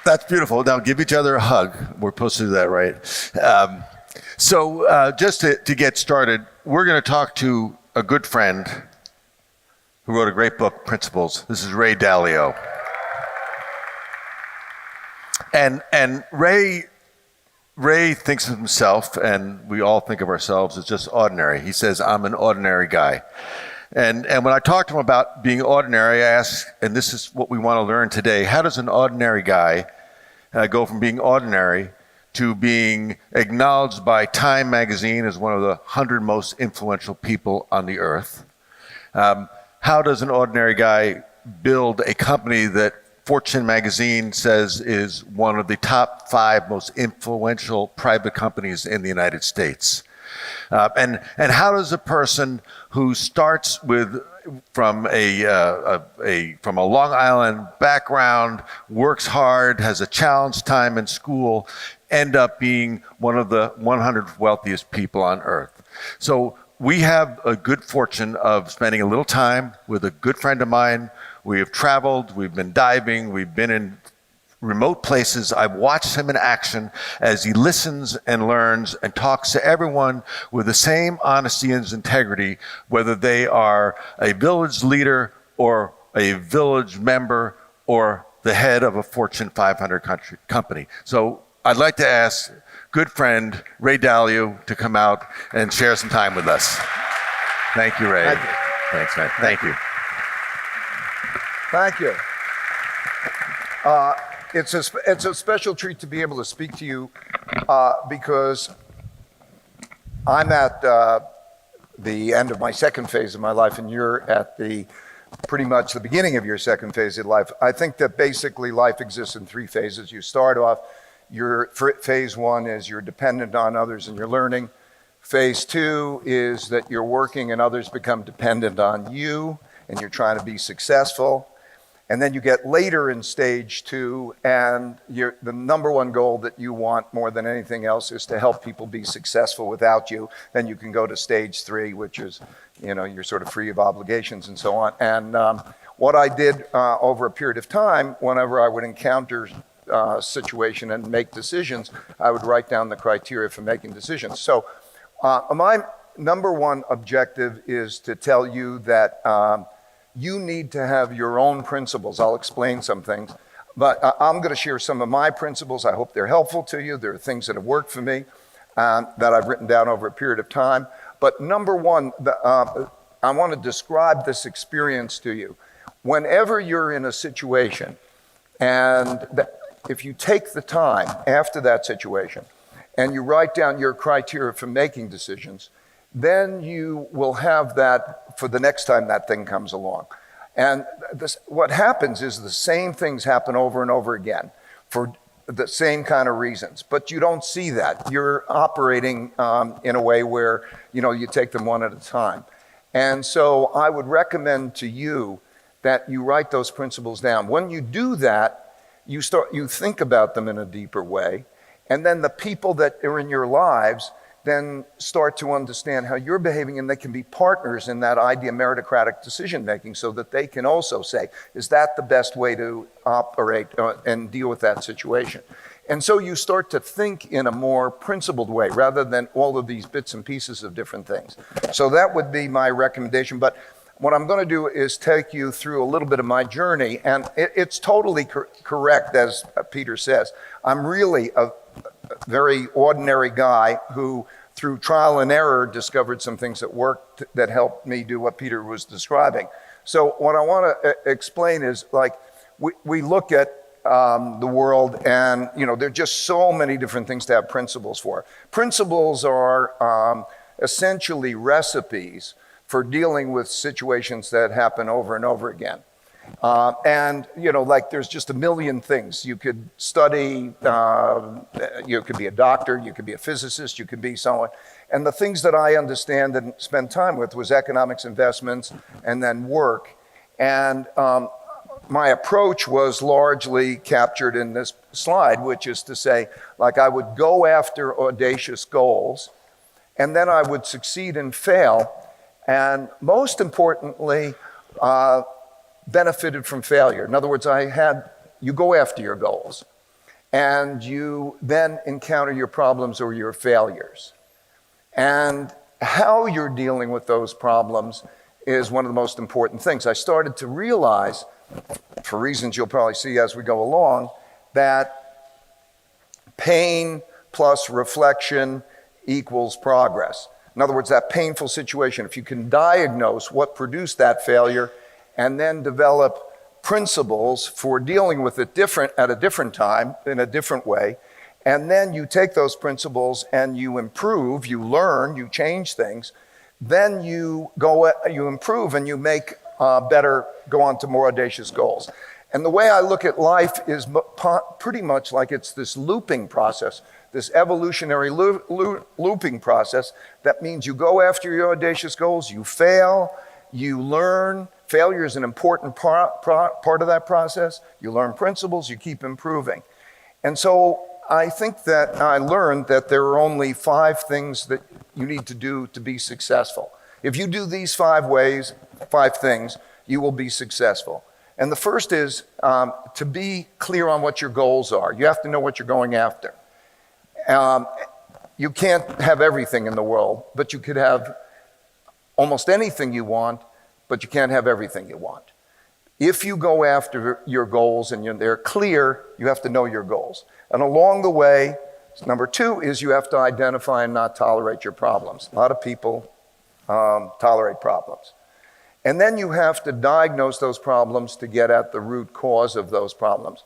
That's beautiful. Now give each other a hug. We're supposed to do that, right? Just to get started, we're going to talk to a good friend who wrote a great book, Principles. This is Ray Dalio. And Ray thinks of himself, and we all think of ourselves as just ordinary. He says, I'm an ordinary guy. And when I talk to him about being ordinary, I ask, and this is what we want to learn today, how does an ordinary guy go from being ordinary to being acknowledged by Time magazine as one of the 100 most influential people on the earth? How does an ordinary guy build a company that Fortune magazine says is one of the top 5 most influential private companies in the United States? And how does a person who starts from a Long Island background, works hard, has a challenged time in school, end up being one of the 100 wealthiest people on earth? So we have a good fortune of spending a little time with a good friend of mine. We have traveled, we've been diving, we've been in remote places. I've watched him in action as he listens and learns and talks to everyone with the same honesty and integrity, whether they are a village leader or a village member or the head of a Fortune 500 company. So I'd like to ask good friend Ray Dalio to come out and share some time with us. Thank you, Ray. Thank you. Thanks, man. Thank you. Thank you. It's a special treat to be able to speak to you because I'm at the end of my second phase of my life, and you're at pretty much the beginning of your second phase of life. I think that basically life exists in 3 phases. You start off, phase 1 is you're dependent on others and you're learning. Phase 2 is that you're working and others become dependent on you and you're trying to be successful. And then you get later in stage 2, and the number one goal that you want more than anything else is to help people be successful without you. Then you can go to stage 3, which is, you're sort of free of obligations and so on. And what I did over a period of time, whenever I would encounter a situation and make decisions, I would write down the criteria for making decisions. So my number one objective is to tell you that you need to have your own principles. I'll explain some things, but I'm going to share some of my principles. I hope they're helpful to you. There are things that have worked for me that I've written down over a period of time. But number one, I want to describe this experience to you. Whenever you're in a situation, and if you take the time after that situation and you write down your criteria for making decisions, then you will have that for the next time that thing comes along. And what happens is the same things happen over and over again for the same kind of reasons, but you don't see that. You're operating in a way where you take them one at a time. And so I would recommend to you that you write those principles down. When you do that, you think about them in a deeper way, and then the people that are in your lives then start to understand how you're behaving, and they can be partners in that idea of meritocratic decision making, so that they can also say, is that the best way to operate and deal with that situation? And so you start to think in a more principled way rather than all of these bits and pieces of different things. So that would be my recommendation. But what I'm going to do is take you through a little bit of my journey, and it's totally correct, as Peter says. I'm really a very ordinary guy who, through trial and error, discovered some things that worked that helped me do what Peter was describing. So what I want to explain is, like, we look at the world, and there are just so many different things to have principles for. Principles are essentially recipes for dealing with situations that happen over and over again. And there's just a million things. You could study, you could be a doctor, you could be a physicist, you could be someone. And the things that I understand and spend time with was economics, investments, and then work. And my approach was largely captured in this slide, which is to say, like, I would go after audacious goals, and then I would succeed and fail. And most importantly, benefited from failure. In other words, you go after your goals. and you then encounter your problems or your failures. And how you're dealing with those problems is one of the most important things. I started to realize, for reasons you'll probably see as we go along, that pain plus reflection equals progress. In other words, that painful situation, if you can diagnose what produced that failure and then develop principles for dealing with it at a different time, in a different way, and then you take those principles and you improve, you learn, you change things, then you improve and you make better, go on to more audacious goals. And the way I look at life is pretty much like it's this looping process, this evolutionary looping process. That means you go after your audacious goals, you fail, you learn. Failure is an important part of that process. You learn principles, you keep improving. And so I think that I learned that there are only 5 things that you need to do to be successful. If you do these 5 things, you will be successful. And the first is to be clear on what your goals are. You have to know what you're going after. You can't have everything in the world, but you could have almost anything you want, but you can't have everything you want. If you go after your goals and they're clear, you have to know your goals. And along the way, number 2 is you have to identify and not tolerate your problems. A lot of people tolerate problems. And then you have to diagnose those problems to get at the root cause of those problems.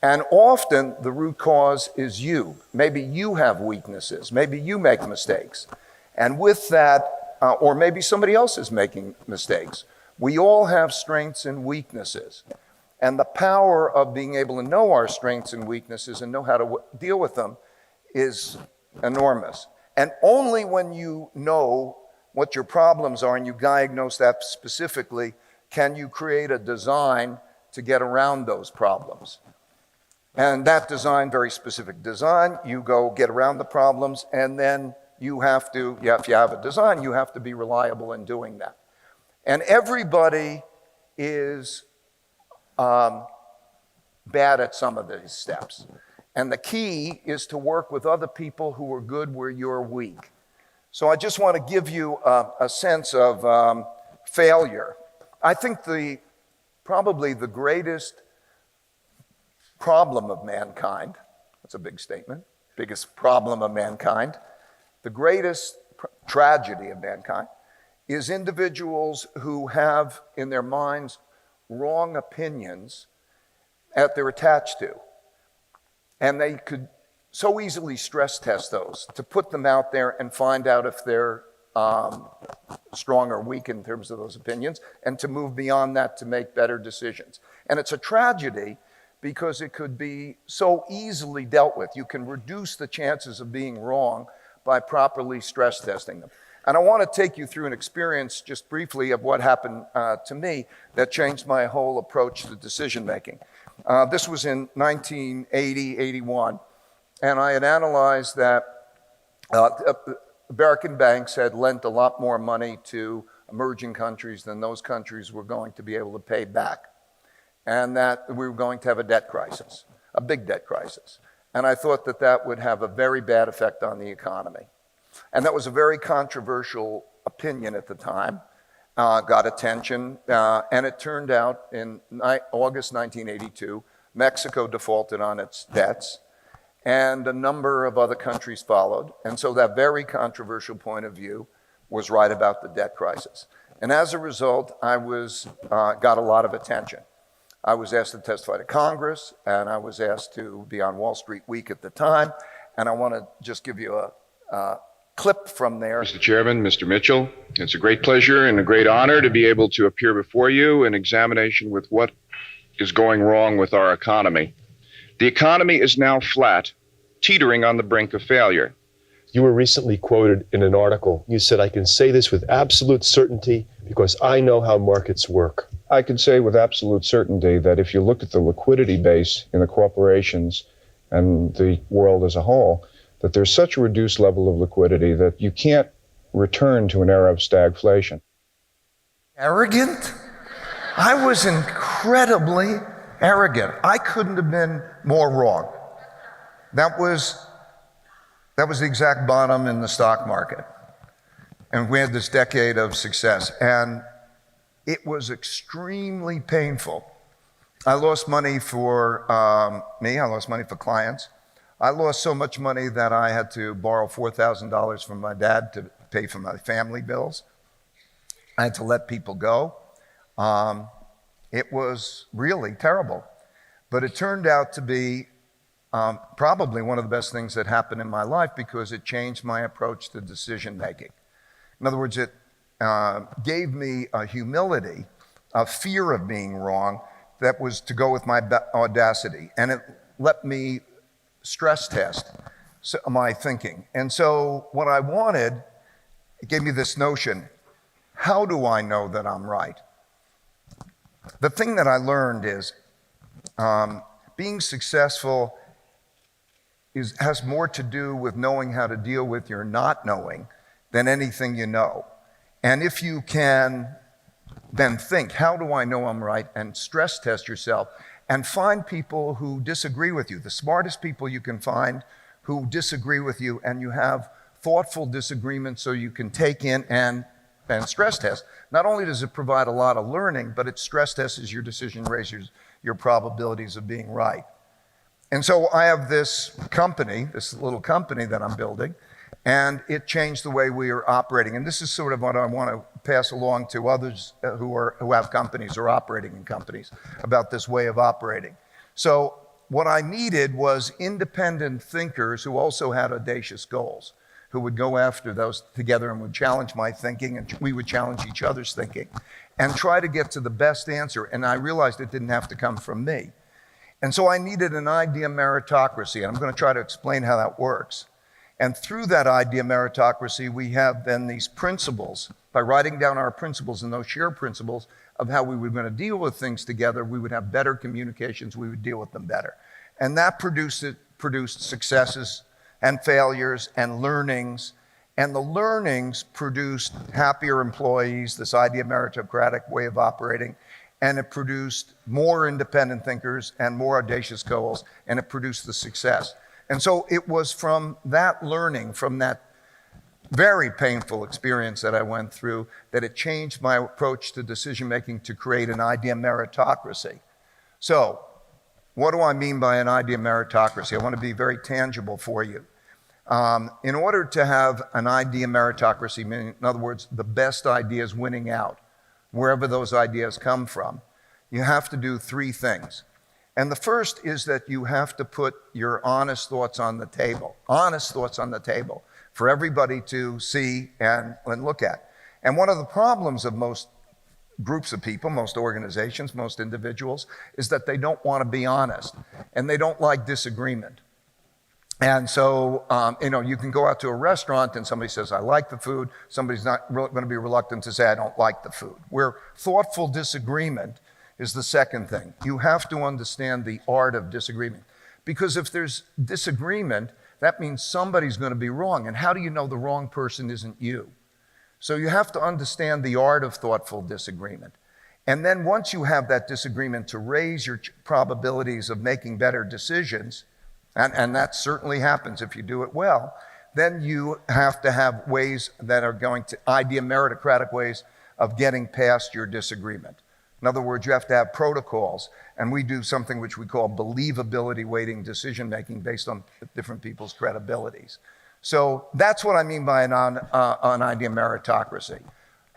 And often the root cause is you. Maybe you have weaknesses. Maybe you make mistakes. And with that, or maybe somebody else is making mistakes. We all have strengths and weaknesses. And the power of being able to know our strengths and weaknesses and know how to deal with them is enormous. And only when you know what your problems are and you diagnose that specifically can you create a design to get around those problems. And that design, very specific design, you go get around the problems, and then if you have a design, you have to be reliable in doing that. And everybody is bad at some of these steps. And the key is to work with other people who are good where you're weak. So I just want to give you a sense of failure. I think probably the greatest problem of mankind, that's a big statement, biggest problem of mankind, the greatest tragedy of mankind is individuals who have in their minds wrong opinions that they're attached to. And they could so easily stress test those, to put them out there and find out if they're strong or weak in terms of those opinions, and to move beyond that to make better decisions. And it's a tragedy because it could be so easily dealt with. You can reduce the chances of being wrong by properly stress testing them. And I want to take you through an experience just briefly of what happened to me that changed my whole approach to decision making. This was in 1980, 81, and I had analyzed that American banks had lent a lot more money to emerging countries than those countries were going to be able to pay back, and that we were going to have a debt crisis, a big debt crisis. And I thought that that would have a very bad effect on the economy. And that was a very controversial opinion at the time, got attention, and it turned out in August 1982, Mexico defaulted on its debts, and a number of other countries followed. And so that very controversial point of view was right about the debt crisis. And as a result, I got a lot of attention. I was asked to testify to Congress, and I was asked to be on Wall Street Week at the time. And I want to just give you a clip from there. Mr. Chairman, Mr. Mitchell, it's a great pleasure and a great honor to be able to appear before you in examination with what is going wrong with our economy. The economy is now flat, teetering on the brink of failure. You were recently quoted in an article. You said, "I can say this with absolute certainty because I know how markets work." I can say with absolute certainty that if you look at the liquidity base in the corporations and the world as a whole, that there's such a reduced level of liquidity that you can't return to an era of stagflation. Arrogant? I was incredibly arrogant. I couldn't have been more wrong. That was the exact bottom in the stock market. And we had this decade of success. And it was extremely painful. I lost money for me, I lost money for clients. I lost so much money that I had to borrow $4,000 from my dad to pay for my family bills. I had to let people go. It was really terrible. But it turned out to be probably one of the best things that happened in my life because it changed my approach to decision making. In other words, it gave me a humility, a fear of being wrong that was to go with my audacity. And it let me stress test my thinking. And so what I wanted, it gave me this notion, how do I know that I'm right? The thing that I learned is being successful has more to do with knowing how to deal with your not knowing than anything you know. And if you can then think, how do I know I'm right? And stress test yourself and find people who disagree with you, the smartest people you can find who disagree with you, and you have thoughtful disagreements so you can take in and stress test. Not only does it provide a lot of learning, but it stress tests your decision, raises your probabilities of being right. And so I have this company, this little company that I'm building, and it changed the way we are operating. And this is sort of what I want to pass along to others who have companies or operating in companies about this way of operating. So what I needed was independent thinkers who also had audacious goals, who would go after those together and would challenge my thinking, and we would challenge each other's thinking and try to get to the best answer. And I realized it didn't have to come from me. And so I needed an idea meritocracy, and I'm going to try to explain how that works. And through that idea meritocracy, we have then these principles. By writing down our principles and those shared principles of how we were going to deal with things together, we would have better communications, we would deal with them better. And that produced successes and failures and learnings. And the learnings produced happier employees, this idea meritocratic way of operating. And it produced more independent thinkers and more audacious goals, and it produced the success. And so it was from that learning, from that very painful experience that I went through, that it changed my approach to decision making to create an idea meritocracy. So, what do I mean by an idea meritocracy? I want to be very tangible for you. In order to have an idea meritocracy, meaning, in other words, the best ideas winning out, wherever those ideas come from, you have to do three things. And the first is that you have to put your honest thoughts on the table for everybody to see and look at. And one of the problems of most groups of people, most organizations, most individuals, is that they don't want to be honest and they don't like disagreement. And so, you can go out to a restaurant and somebody says, I like the food. Somebody's not going to be reluctant to say, I don't like the food. Where thoughtful disagreement is the second thing. You have to understand the art of disagreement. Because if there's disagreement, that means somebody's going to be wrong. And how do you know the wrong person isn't you? So you have to understand the art of thoughtful disagreement. And then once you have that disagreement, to raise your probabilities of making better decisions, and that certainly happens if you do it well, then you have to have ways that are going to, idea meritocratic ways of getting past your disagreement. In other words, you have to have protocols, and we do something which we call believability weighting decision making based on different people's credibilities. So that's what I mean by an idea meritocracy.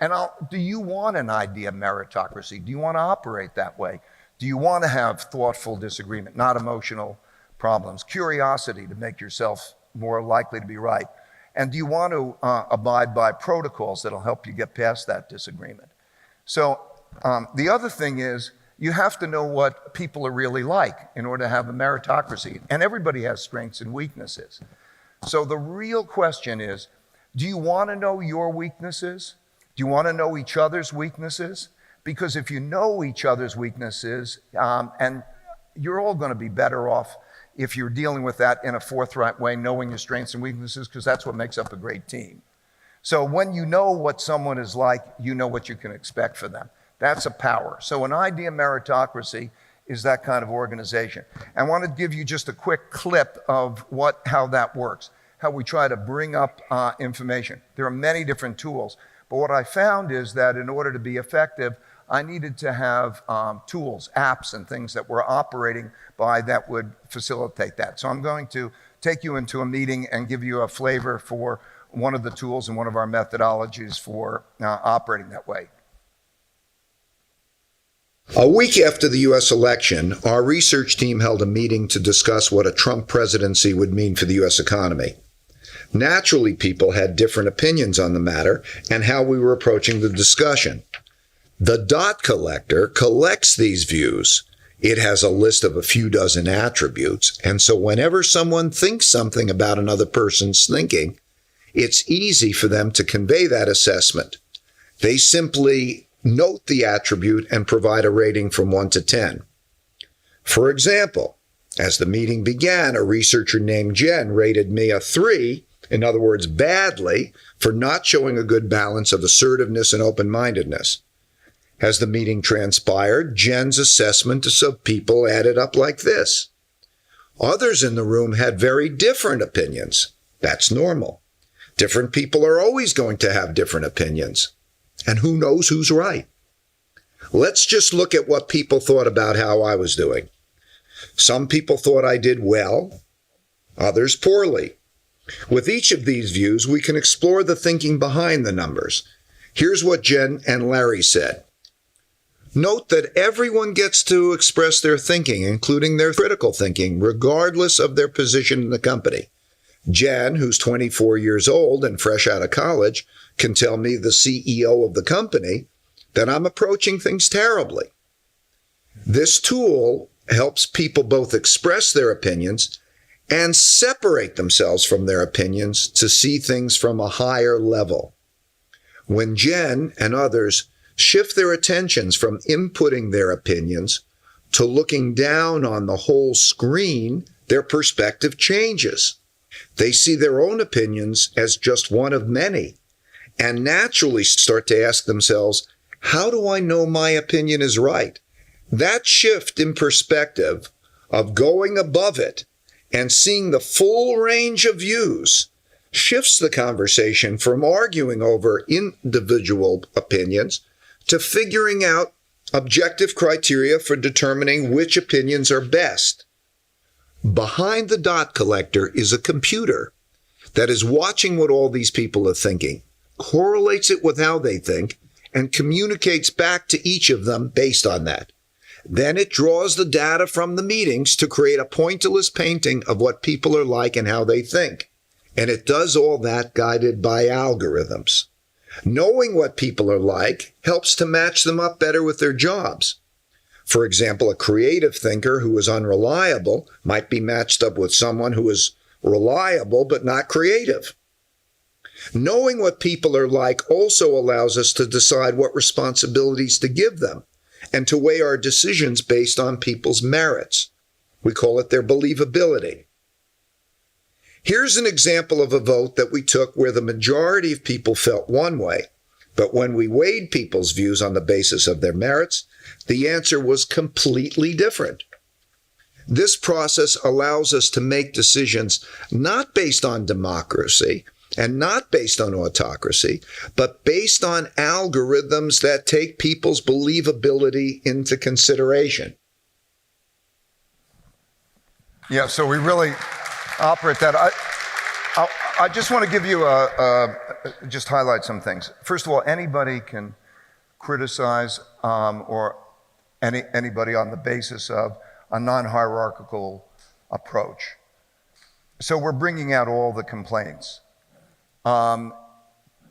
And do you want an idea meritocracy? Do you want to operate that way? Do you want to have thoughtful disagreement, not emotional problems? Curiosity to make yourself more likely to be right? And do you want to abide by protocols that'll help you get past that disagreement? So the other thing is, you have to know what people are really like in order to have a meritocracy. And everybody has strengths and weaknesses. So the real question is, do you want to know your weaknesses? Do you want to know each other's weaknesses? Because if you know each other's weaknesses, and you're all going to be better off if you're dealing with that in a forthright way, knowing your strengths and weaknesses, because that's what makes up a great team. So when you know what someone is like, you know what you can expect for them. That's a power. So an idea meritocracy is that kind of organization. I want to give you just a quick clip of how that works, how we try to bring up information. There are many different tools, but what I found is that in order to be effective, I needed to have tools, apps, and things that were operating by that would facilitate that. So I'm going to take you into a meeting and give you a flavor for one of the tools and one of our methodologies for operating that way. A week after the U.S. election, our research team held a meeting to discuss what a Trump presidency would mean for the U.S. economy. Naturally, people had different opinions on the matter and how we were approaching the discussion. The dot collector collects these views. It has a list of a few dozen attributes, and so whenever someone thinks something about another person's thinking, it's easy for them to convey that assessment. They simply note the attribute and provide a rating from 1 to 10. For example, as the meeting began, a researcher named Jen rated me a 3, in other words, badly, for not showing a good balance of assertiveness and open-mindedness. As the meeting transpired, Jen's assessment of people added up like this. Others in the room had very different opinions. That's normal. Different people are always going to have different opinions. And who knows who's right? Let's just look at what people thought about how I was doing. Some people thought I did well, others poorly. With each of these views, we can explore the thinking behind the numbers. Here's what Jen and Larry said. Note that everyone gets to express their thinking, including their critical thinking, regardless of their position in the company. Jen, who's 24 years old and fresh out of college, can tell me, the CEO of the company, that I'm approaching things terribly. This tool helps people both express their opinions and separate themselves from their opinions to see things from a higher level. When Jen and others shift their attentions from inputting their opinions to looking down on the whole screen, their perspective changes. They see their own opinions as just one of many, and naturally start to ask themselves, how do I know my opinion is right? That shift in perspective of going above it and seeing the full range of views shifts the conversation from arguing over individual opinions to figuring out objective criteria for determining which opinions are best. Behind the dot collector is a computer that is watching what all these people are thinking, correlates it with how they think, and communicates back to each of them based on that. Then it draws the data from the meetings to create a pointillist painting of what people are like and how they think. And it does all that guided by algorithms. Knowing what people are like helps to match them up better with their jobs. For example, a creative thinker who is unreliable might be matched up with someone who is reliable but not creative. Knowing what people are like also allows us to decide what responsibilities to give them and to weigh our decisions based on people's merits. We call it their believability. Here's an example of a vote that we took where the majority of people felt one way, but when we weighed people's views on the basis of their merits, the answer was completely different. This process allows us to make decisions not based on democracy and not based on autocracy, but based on algorithms that take people's believability into consideration. Yeah, so we really operate that. I just want to give you just highlight some things. First of all, anybody can criticize or anybody on the basis of a non-hierarchical approach. So we're bringing out all the complaints.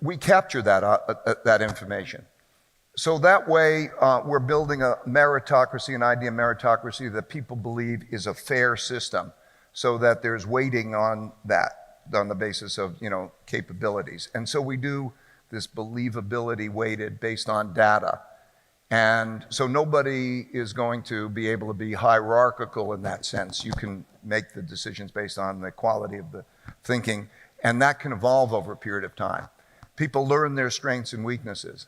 We capture that information. So that way, we're building a meritocracy, an idea of meritocracy that people believe is a fair system, so that there's weighting on that, on the basis of, capabilities. And so we do this believability weighted based on data. And so nobody is going to be able to be hierarchical in that sense. You can make the decisions based on the quality of the thinking, and that can evolve over a period of time. People learn their strengths and weaknesses.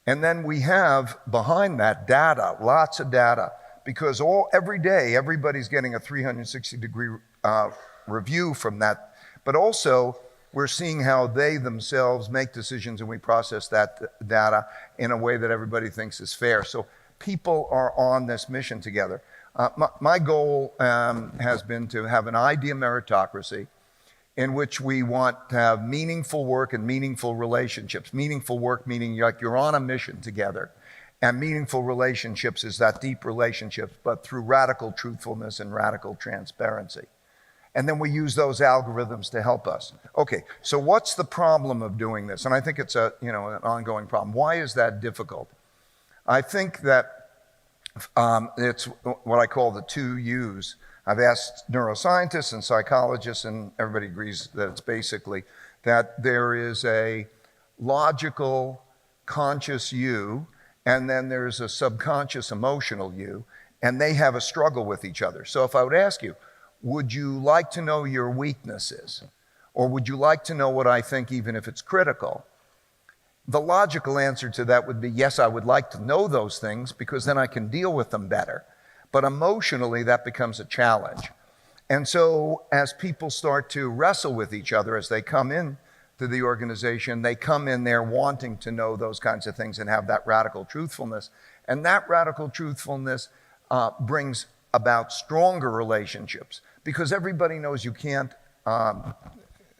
And then we have behind that data, lots of data. because every day everybody's getting a 360-degree review from that, but also we're seeing how they themselves make decisions, and we process that data in a way that everybody thinks is fair. So people are on this mission together. My goal has been to have an idea meritocracy in which we want to have meaningful work and meaningful relationships. Meaningful work meaning like you're on a mission together, and meaningful relationships is that deep relationships, but through radical truthfulness and radical transparency. And then we use those algorithms to help us. Okay, so what's the problem of doing this? And I think it's an ongoing problem. Why is that difficult? I think that it's what I call the 2 U's. I've asked neuroscientists and psychologists, and everybody agrees that it's basically that there is a logical, conscious you, and then there's a subconscious, emotional you, and they have a struggle with each other. So if I would ask you, would you like to know your weaknesses? Or would you like to know what I think, even if it's critical? The logical answer to that would be, yes, I would like to know those things because then I can deal with them better. But emotionally, that becomes a challenge. And so as people start to wrestle with each other as they come in to the organization, they come in there wanting to know those kinds of things and have that radical truthfulness. And that radical truthfulness brings about stronger relationships, because everybody knows you can't,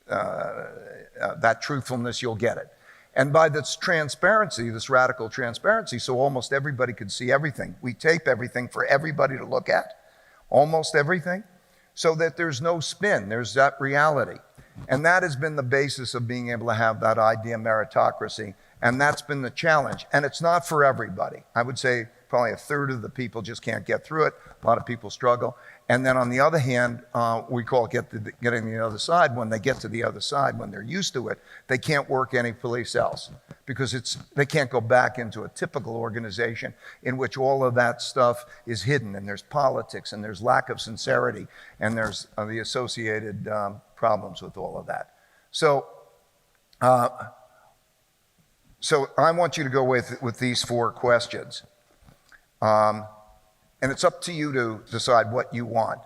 that truthfulness, you'll get it. And by this transparency, this radical transparency, so almost everybody could see everything. We tape everything for everybody to look at, almost everything, so that there's no spin, there's that reality. And that has been the basis of being able to have that idea meritocracy, and that's been the challenge. And it's not for everybody. I would say probably a third of the people just can't get through it. A lot of people struggle. And then on the other hand, we call it getting to the other side. When they get to the other side, when they're used to it, they can't work anyplace else, because they can't go back into a typical organization in which all of that stuff is hidden, and there's politics, and there's lack of sincerity, and there's the associated problems with all of that. So I want you to go with these 4 questions. And it's up to you to decide what you want.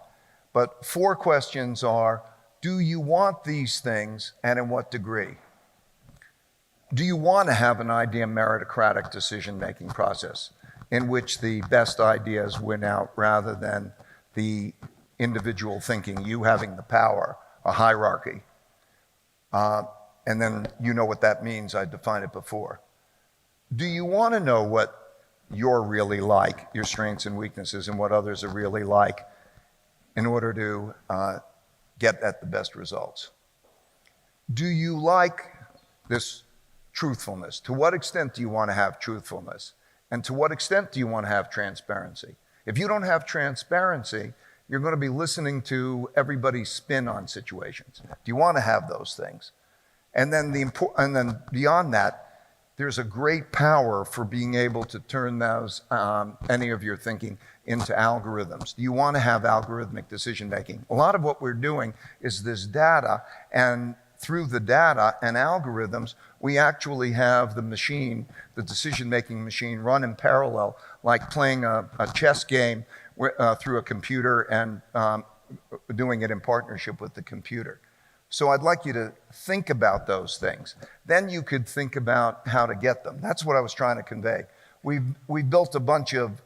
But 4 questions are, do you want these things, and in what degree? Do you want to have an idea meritocratic decision-making process in which the best ideas win out rather than the individual thinking, you having the power, a hierarchy? And then you know what that means. I defined it before. Do you want to know what you're really like, your strengths and weaknesses, and what others are really like, in order to get at the best results? Do you like this truthfulness? To what extent do you want to have truthfulness? And to what extent do you want to have transparency? If you don't have transparency, you're going to be listening to everybody's spin on situations. Do you want to have those things? And then beyond that, there's a great power for being able to turn those, any of your thinking, into algorithms. Do you want to have algorithmic decision making? A lot of what we're doing is this data, and through the data and algorithms, we actually have the machine, the decision making machine, run in parallel, like playing a chess game through a computer and doing it in partnership with the computer. So I'd like you to think about those things. Then you could think about how to get them. That's what I was trying to convey. We've built a bunch of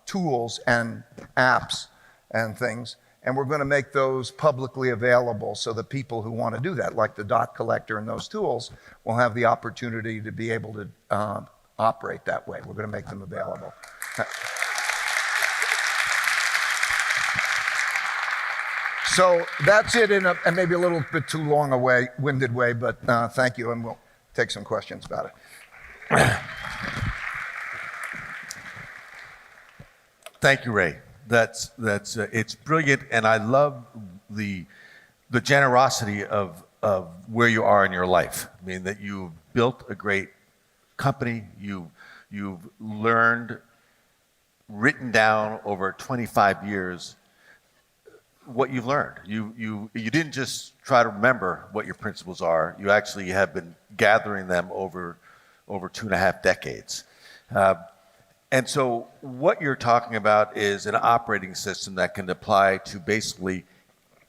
tools and apps and things, and we're going to make those publicly available so that people who want to do that, like the dot collector and those tools, will have the opportunity to be able to operate that way. We're going to make them available. So that's it in and maybe a little bit too long a winded way, but thank you, and we'll take some questions about it. Thank you, Ray. That's it's brilliant, and I love the generosity of where you are in your life. I mean, that you've built a great company. You've learned, written down over 25 years what you've learned. You didn't just try to remember what your principles are. You actually have been gathering them over 2.5 decades. And so what you're talking about is an operating system that can apply to basically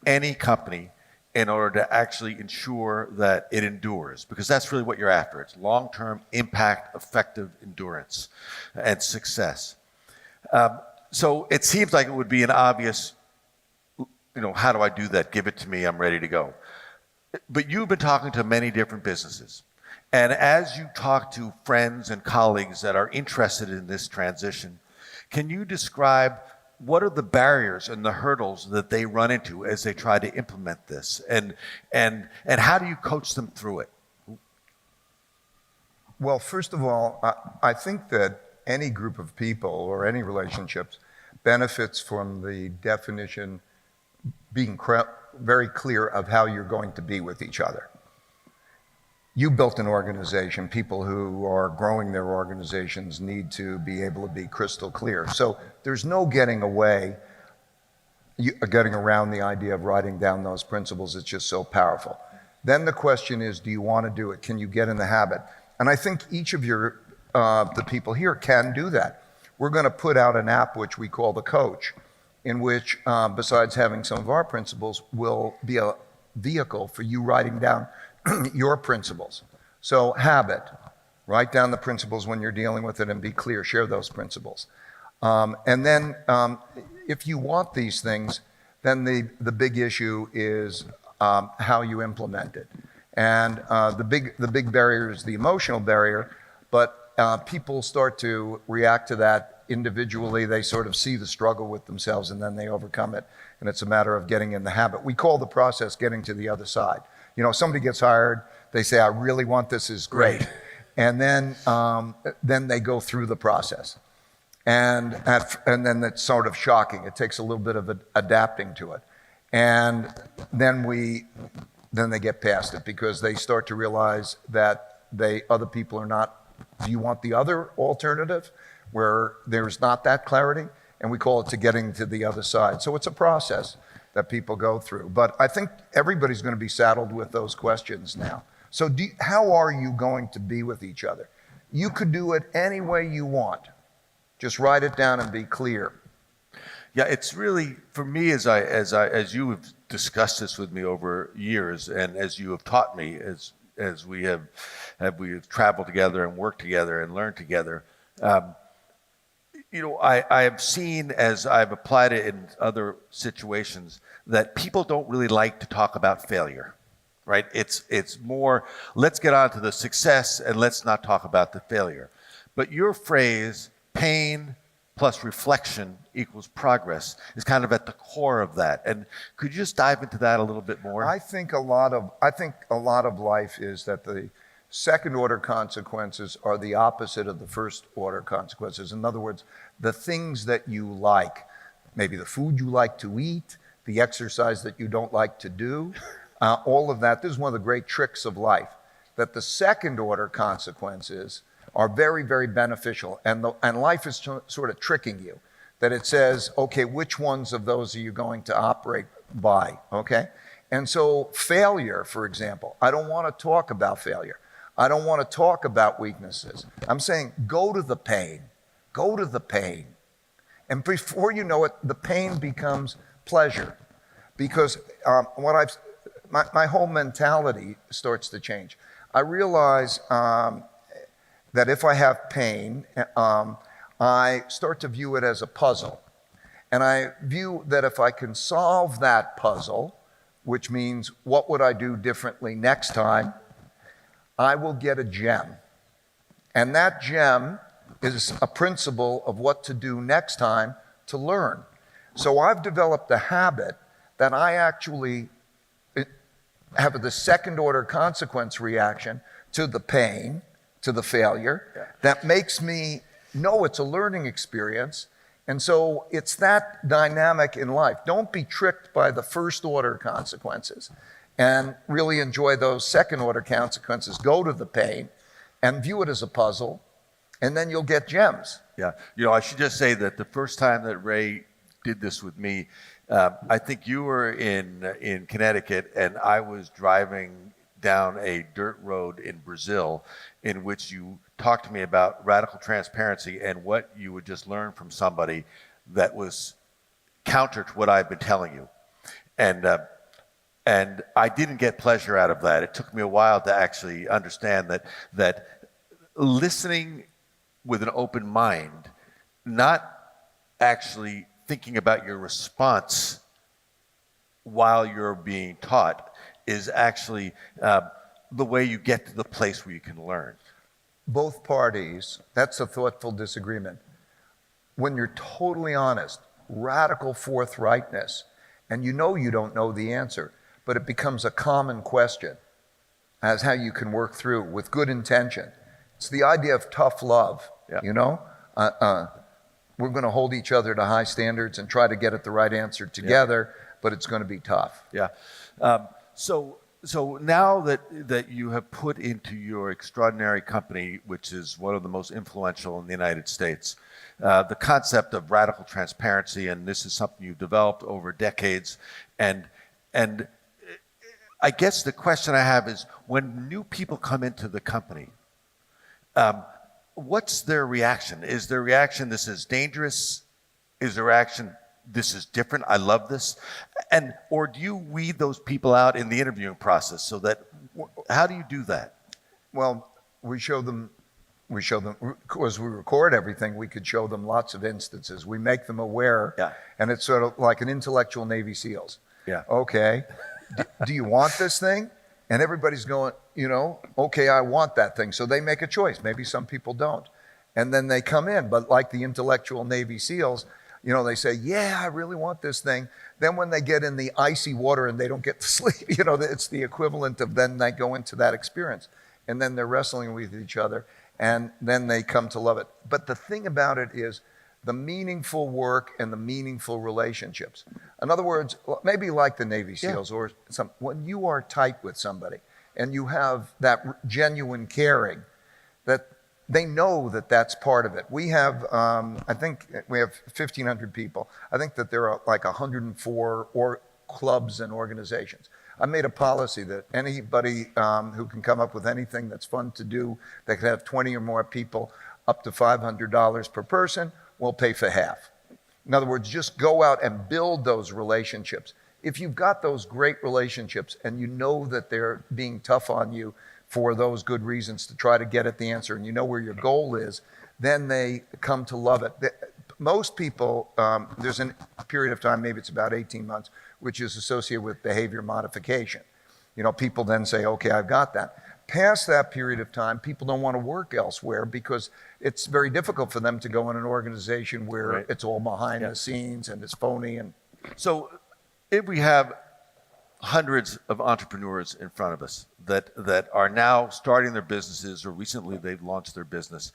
any company in order to actually ensure that it endures, because that's really what you're after. It's long-term impact, effective endurance, and success. So it seems like it would be an obvious, how do I do that? Give it to me, I'm ready to go. But you've been talking to many different businesses. And as you talk to friends and colleagues that are interested in this transition, can you describe what are the barriers and the hurdles that they run into as they try to implement this? And how do you coach them through it? Well, first of all, I think that any group of people or any relationships benefits from the definition being very clear of how you're going to be with each other. You built an organization. People who are growing their organizations need to be able to be crystal clear. So there's no getting around the idea of writing down those principles. It's just so powerful. Then the question is, do you want to do it? Can you get in the habit? And I think each of the people here can do that. We're going to put out an app which we call the Coach, in which, besides having some of our principles, will be a vehicle for you writing down your principles. So habit, write down the principles when you're dealing with it and be clear, share those principles. And then if you want these things, then the big issue is how you implement it. And the big barrier is the emotional barrier, but people start to react to that individually. They sort of see the struggle with themselves and then they overcome it. And it's a matter of getting in the habit. We call the process getting to the other side. Somebody gets hired, they say, I really want this, is great. And then they go through the process. And then it's sort of shocking. It takes a little bit of adapting to it. And then they get past it because they start to realize that other people are not. Do you want the other alternative where there's not that clarity? And we call it to getting to the other side. So it's a process that people go through. But I think everybody's going to be saddled with those questions now. So how are you going to be with each other? You could do it any way you want. Just write it down and be clear. Yeah, it's really, for me, as you have discussed this with me over years, and as you have taught me, as we have traveled together and worked together and learned together, I have seen, as I've applied it in other situations, that people don't really like to talk about failure, right? It's more, let's get on to the success and let's not talk about the failure. But your phrase, pain plus reflection equals progress, is kind of at the core of that. And could you just dive into that a little bit more? I think a lot of life is that the second order consequences are the opposite of the first order consequences. In other words, the things that you like, maybe the food you like to eat, the exercise that you don't like to do, all of that. This is one of the great tricks of life, that the second order consequences are very, very beneficial. And life is sort of tricking you, that it says, okay, which ones of those are you going to operate by, okay? And so failure, for example, I don't want to talk about failure. I don't want to talk about weaknesses. I'm saying go to the pain. Go to the pain. And before you know it, the pain becomes pleasure. Because my whole mentality starts to change. I realize that if I have pain, I start to view it as a puzzle. And I view that if I can solve that puzzle, which means what would I do differently next time, I will get a gem. And that gem is a principle of what to do next time to learn. So I've developed a habit that I actually have the second order consequence reaction to the pain, to the failure, that makes me know it's a learning experience. And so it's that dynamic in life. Don't be tricked by the first order consequences and really enjoy those second order consequences. Go to the pain and view it as a puzzle, and then you'll get gems. Yeah. I should just say that the first time that Ray did this with me, I think you were in Connecticut and I was driving down a dirt road in Brazil in which you talk to me about radical transparency and what you would just learn from somebody that was counter to what I've been telling you. And I didn't get pleasure out of that. It took me a while to actually understand that listening with an open mind, not actually thinking about your response while you're being taught, is actually the way you get to the place where you can learn. Both parties, that's a thoughtful disagreement. When you're totally honest, radical forthrightness, and you know you don't know the answer, but it becomes a common question as how you can work through with good intention. It's the idea of tough love, you know? We're going to hold each other to high standards and try to get at the right answer together, but it's going to be tough. Yeah. So now that you have put into your extraordinary company, which is one of the most influential in the United States, the concept of radical transparency, and this is something you've developed over decades, and I guess the question I have is, when new people come into the company, what's their reaction? Is their reaction, this is dangerous? Is their reaction, this is different, I love this? Or do you weed those people out in the interviewing process how do you do that? Well, we show them, because we record everything, we could show them lots of instances. We make them aware, and it's sort of like an intellectual Navy SEALs. Yeah. Okay, do you want this thing? And everybody's going, okay, I want that thing. So they make a choice. Maybe some people don't. And then they come in, but like the intellectual Navy SEALs, they say, yeah, I really want this thing. Then when they get in the icy water and they don't get to sleep, it's the equivalent of then they go into that experience. And then they're wrestling with each other, and then they come to love it. But the thing about it is the meaningful work and the meaningful relationships. In other words, maybe like the Navy SEALs or when you are tight with somebody and you have that genuine caring, that they know that that's part of it. We have, I think we have 1,500 people. I think that there are like 104 clubs and organizations. I made a policy that anybody who can come up with anything that's fun to do, that can have 20 or more people, up to $500 per person, we'll pay for half. In other words, just go out and build those relationships. If you've got those great relationships and you know that they're being tough on you for those good reasons to try to get at the answer, and you know where your goal is, then they come to love it. Most people, there's a period of time, maybe it's about 18 months, which is associated with behavior modification. People then say, okay, I've got that. Past that period of time, people don't want to work elsewhere because it's very difficult for them to go in an organization where it's all behind the scenes and it's phony. And so if we have hundreds of entrepreneurs in front of us that are now starting their businesses, or recently they've launched their business,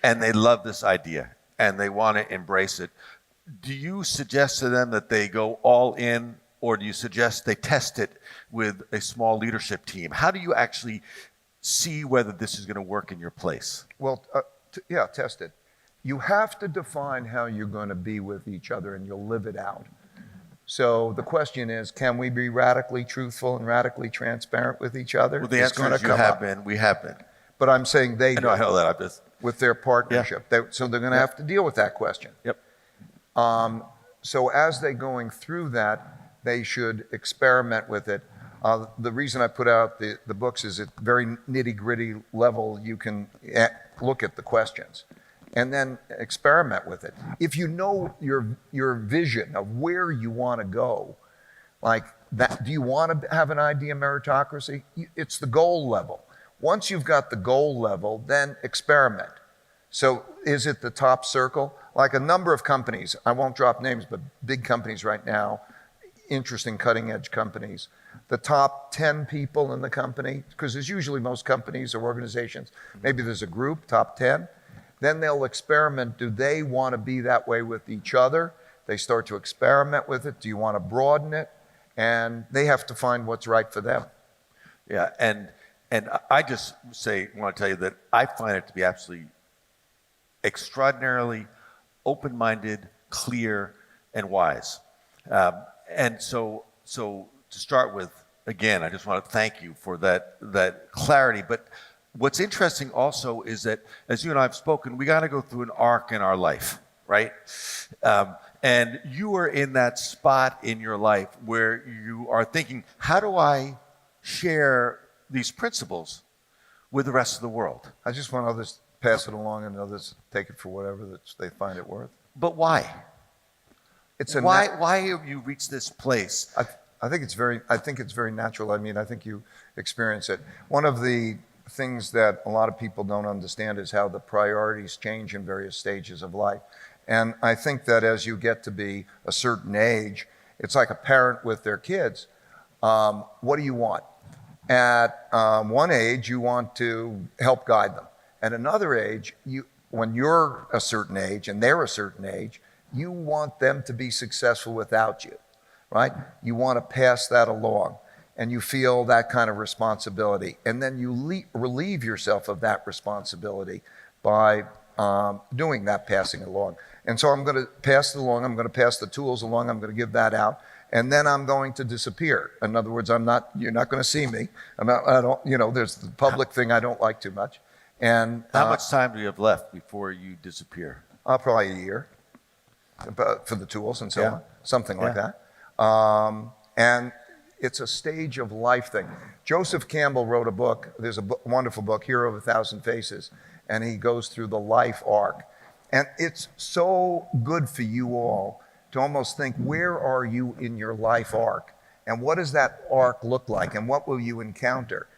and they love this idea and they want to embrace it, do you suggest to them that they go all in, or do you suggest they test it with a small leadership team? How do you actually see whether this is going to work in your place? Well, test it. You have to define how you're going to be with each other, and you'll live it out. So the question is, can we be radically truthful and radically transparent with each other? Well, the answer is we have been. But I'm saying they I know that. with their partnership. So they're going to have to deal with that question. Yep. So as they're going through that, they should experiment with it. The reason I put out the books is at very nitty-gritty level, you can look at the questions and then experiment with it. If you know your vision of where you want to go, like that, do you want to have an idea meritocracy? It's the goal level. Once you've got the goal level, then experiment. So is it the top circle? Like a number of companies, I won't drop names, but big companies right now, interesting cutting edge companies, the top 10 people in the company, because there's usually most companies or organizations, maybe there's a group, top 10, then they'll experiment. Do they want to be that way with each other? They start to experiment with it. Do you want to broaden it? And they have to find what's right for them. Yeah, and I just want to tell you that I find it to be absolutely extraordinarily open-minded, clear, and wise. And so to start with, again, I just want to thank you for that clarity. But what's interesting also is that, as you and I have spoken, we got to go through an arc in our life, right? And you are in that spot in your life where you are thinking, how do I share these principles with the rest of the world? I just want others to pass it along and others take it for whatever that they find it worth. But why? Why have you reached this place? I think it's very natural. I mean, I think you experience it. One of the things that a lot of people don't understand is how the priorities change in various stages of life. And I think that as you get to be a certain age, it's like a parent with their kids. What do you want? At one age, you want to help guide them. At another age, when you're a certain age and they're a certain age, you want them to be successful without you, right? You want to pass that along, and you feel that kind of responsibility. And then you relieve yourself of that responsibility by doing that passing along. And so I'm going to pass it along. I'm going to pass the tools along. I'm going to give that out. And then I'm going to disappear. In other words, you're not going to see me. There's the public thing I don't like too much. And how much time do you have left before you disappear? Probably a year for the tools and so on, something like that. And it's a stage of life thing. Joseph Campbell wrote a book. There's a wonderful book, Hero of a Thousand Faces, and he goes through the life arc. And it's so good for you all to almost think, where are you in your life arc? And what does that arc look like? And what will you encounter?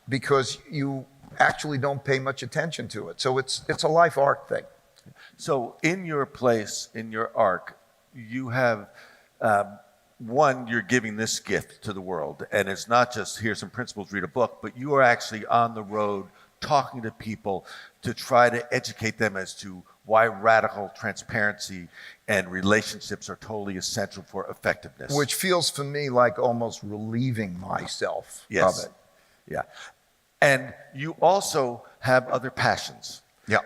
Because you actually don't pay much attention to it. So it's a life arc thing. So in your place, in your arc, you have, one, you're giving this gift to the world. And it's not just here's some principles, read a book, but you are actually on the road talking to people to try to educate them as to why radical transparency and relationships are totally essential for effectiveness. Which feels for me like almost relieving myself Yes. of it. Yeah. And you also have other passions. Yeah.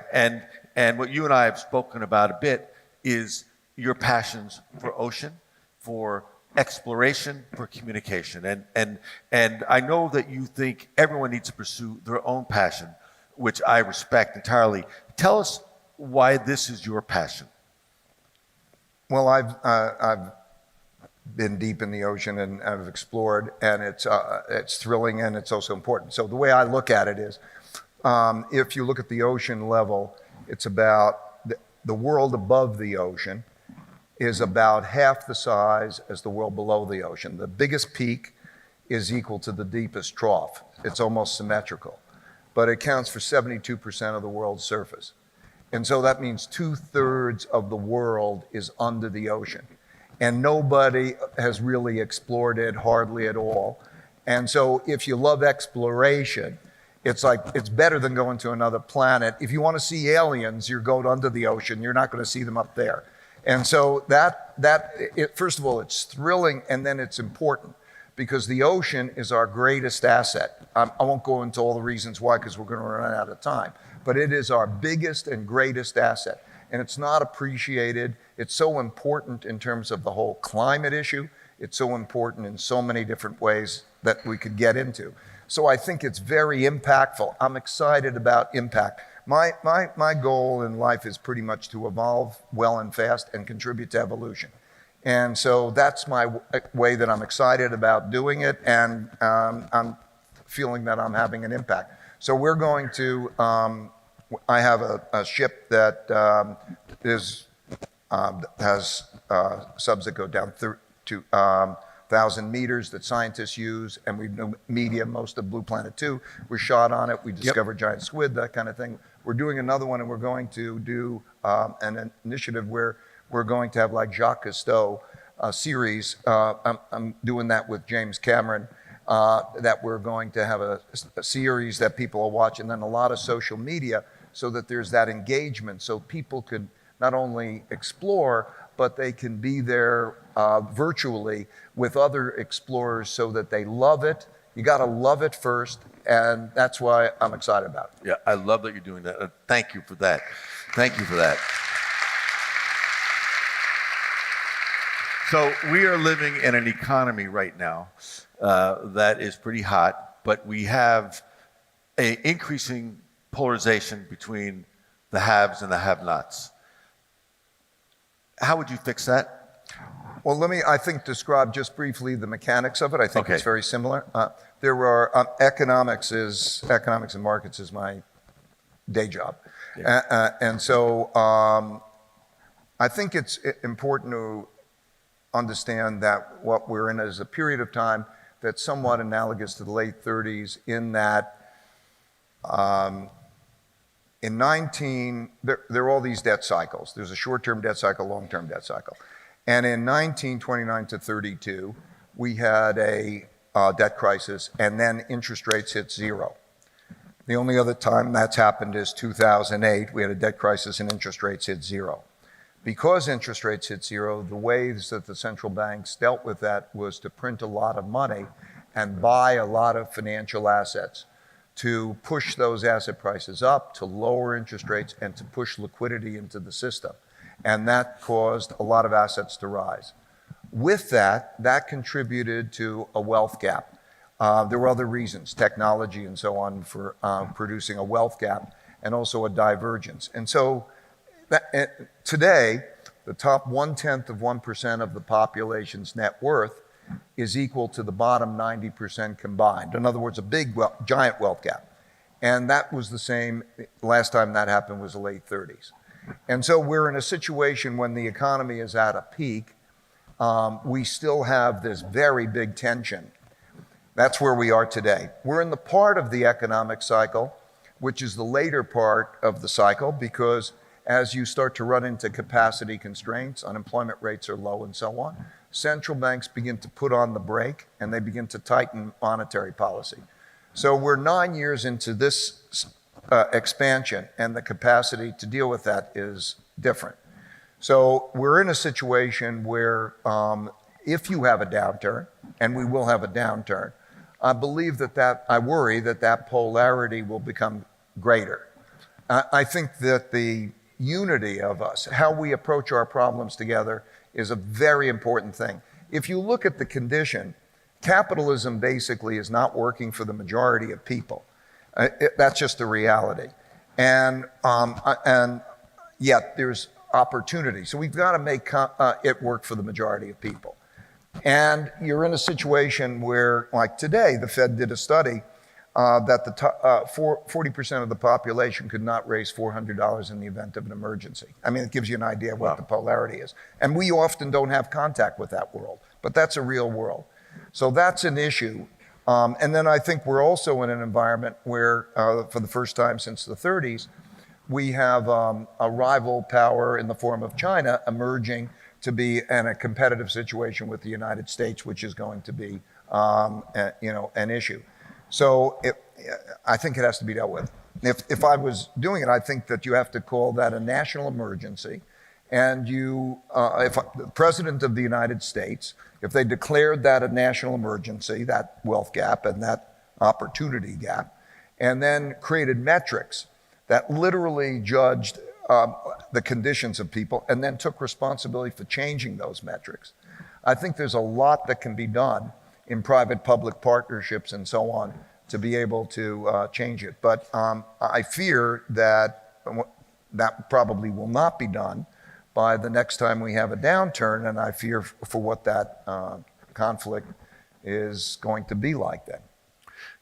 And what you and I have spoken about a bit is your passions for ocean, for exploration, for communication. And I know that you think everyone needs to pursue their own passion, which I respect entirely. Tell us why this is your passion. Well, I've been deep in the ocean and I've explored, and it's thrilling and it's also important. So the way I look at it is, if you look at the ocean level, it's about the world above the ocean is about half the size as the world below the ocean. The biggest peak is equal to the deepest trough. It's almost symmetrical, but it counts for 72% of the world's surface. And so that means 2/3 of the world is under the ocean. And nobody has really explored it, hardly at all. And so if you love exploration, it's like, it's better than going to another planet. If you want to see aliens, you're going under the ocean. You're not going to see them up there. And so first of all, it's thrilling, and then it's important, because the ocean is our greatest asset. I won't go into all the reasons why, because we're going to run out of time. But it is our biggest and greatest asset. And it's not appreciated. It's so important in terms of the whole climate issue. It's so important in so many different ways that we could get into. So I think it's very impactful. I'm excited about impact. My goal in life is pretty much to evolve well and fast and contribute to evolution. And so that's my way that I'm excited about doing it, and I'm feeling that I'm having an impact. So we're going to, I have a ship that has subs that go down to 1,000 meters that scientists use, and we know media, most of Blue Planet 2 was shot on it. We discovered giant squid, that kind of thing. We're doing another one, and we're going to do an initiative where we're going to have, like Jacques Cousteau, a series. I'm doing that with James Cameron, that we're going to have a series that people will watch, and then a lot of social media, so that there's that engagement, so people could not only explore, but they can be there virtually with other explorers, so that they love it. You got to love it first, and that's why I'm excited about it. Yeah, I love that you're doing that. Thank you for that. Thank you for that. So we are living in an economy right now that is pretty hot, but we have a increasing polarization between the haves and the have-nots. How would you fix that? Well, let me, I think, describe just briefly the mechanics of it. I think Okay. it's very similar. There are, economics and markets is my day job. And so I think it's important to understand that what we're in is a period of time that's somewhat analogous to the late 30s in that there are all these debt cycles. There's a short-term debt cycle, long-term debt cycle. And in 1929 to 32, we had a debt crisis, and then interest rates hit zero. The only other time that's happened is 2008. We had a debt crisis and interest rates hit zero. Because interest rates hit zero, the ways that the central banks dealt with that was to print a lot of money and buy a lot of financial assets to push those asset prices up, to lower interest rates, and to push liquidity into the system. And that caused a lot of assets to rise. With that, that contributed to a wealth gap. There were other reasons, technology and so on, for producing a wealth gap and also a divergence. And so today, the top 0.1% of the population's net worth is equal to the bottom 90% combined. In other words, a big, giant wealth gap. And that was the same, last time that happened was the late 30s. And so we're in a situation when the economy is at a peak. We still have this very big tension. That's where we are today. We're in the part of the economic cycle, which is the later part of the cycle, because as you start to run into capacity constraints, unemployment rates are low and so on, central banks begin to put on the brake and they begin to tighten monetary policy. So we're 9 years into this expansion, and the capacity to deal with that is different. So we're in a situation where if you have a downturn, and we will have a downturn, I worry that polarity will become greater. I think that the unity of us, how we approach our problems together, is a very important thing. If you look at the condition, capitalism basically is not working for the majority of people. That's just a reality. And yet there's opportunity. So we've got to make it work for the majority of people. And you're in a situation where, like today, the Fed did a study that 40% of the population could not raise $400 in the event of an emergency. I mean, it gives you an idea of what the polarity is. And we often don't have contact with that world, but that's a real world. So that's an issue. And then I think we're also in an environment where, for the first time since the 30s, we have a rival power in the form of China emerging to be in a competitive situation with the United States, which is going to be, an issue. So I think it has to be dealt with. If I was doing it, I think that you have to call that a national emergency. And if the President of the United States, if they declared that a national emergency, that wealth gap and that opportunity gap, and then created metrics that literally judged the conditions of people and then took responsibility for changing those metrics, I think there's a lot that can be done in private-public partnerships and so on to be able to change it. But I fear that that probably will not be done by the next time we have a downturn, and I fear for what that conflict is going to be like then.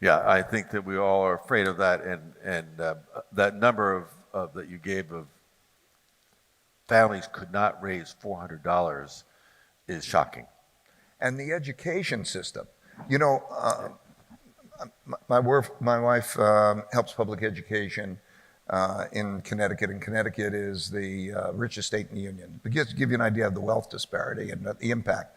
Yeah, I think that we all are afraid of that, and that number of that you gave of families could not raise $400 is shocking. And the education system, my wife helps public education in Connecticut, and Connecticut is the richest state in the union. But just to give you an idea of the wealth disparity and the impact,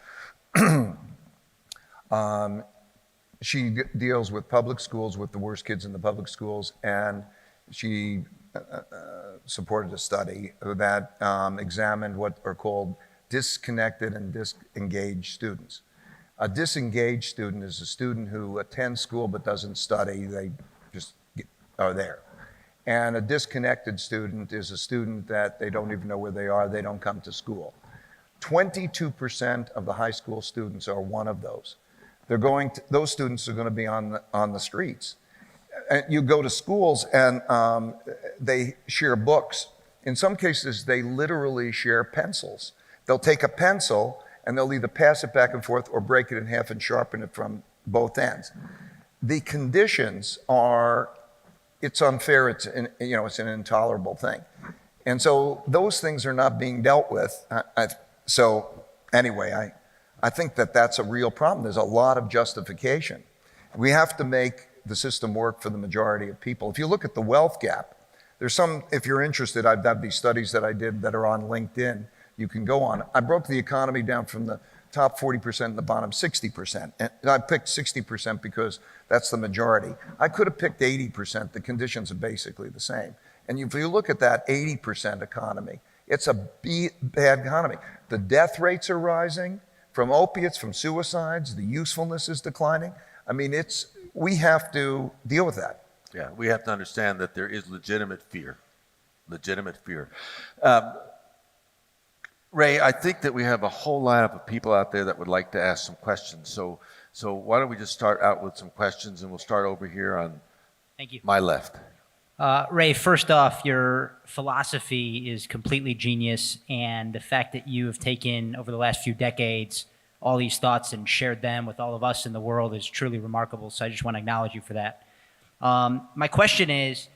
she deals with public schools, with the worst kids in the public schools, and she supported a study that examined what are called disconnected and disengaged students. A disengaged student is a student who attends school but doesn't study, they just are there. And a disconnected student is a student that they don't even know where they are, they don't come to school. 22% of the high school students are one of those. Those students are going to be on the streets. You go to schools and they share books. In some cases, they literally share pencils. They'll take a pencil and they'll either pass it back and forth or break it in half and sharpen it from both ends. The conditions are, it's unfair, it's an intolerable thing. And so those things are not being dealt with. So anyway, I think that that's a real problem. There's a lot of justification. We have to make the system work for the majority of people. If you look at the wealth gap, there's some, if you're interested, I've got these studies that I did that are on LinkedIn, you can go on. I broke the economy down from the top 40% and the bottom 60%. And I picked 60% because that's the majority. I could have picked 80%. The conditions are basically the same. And if you look at that 80% economy, it's a bad economy. The death rates are rising from opiates, from suicides. The usefulness is declining. I mean, we have to deal with that. Yeah, we have to understand that there is legitimate fear. Legitimate fear. Ray, I think that we have a whole lineup of people out there that would like to ask some questions. So why don't we just start out with some questions, and we'll start over here on Thank you. my left. Ray, first off, your philosophy is completely genius, and the fact that you have taken over the last few decades all these thoughts and shared them with all of us in the world is truly remarkable. So I just want to acknowledge you for that. My question is,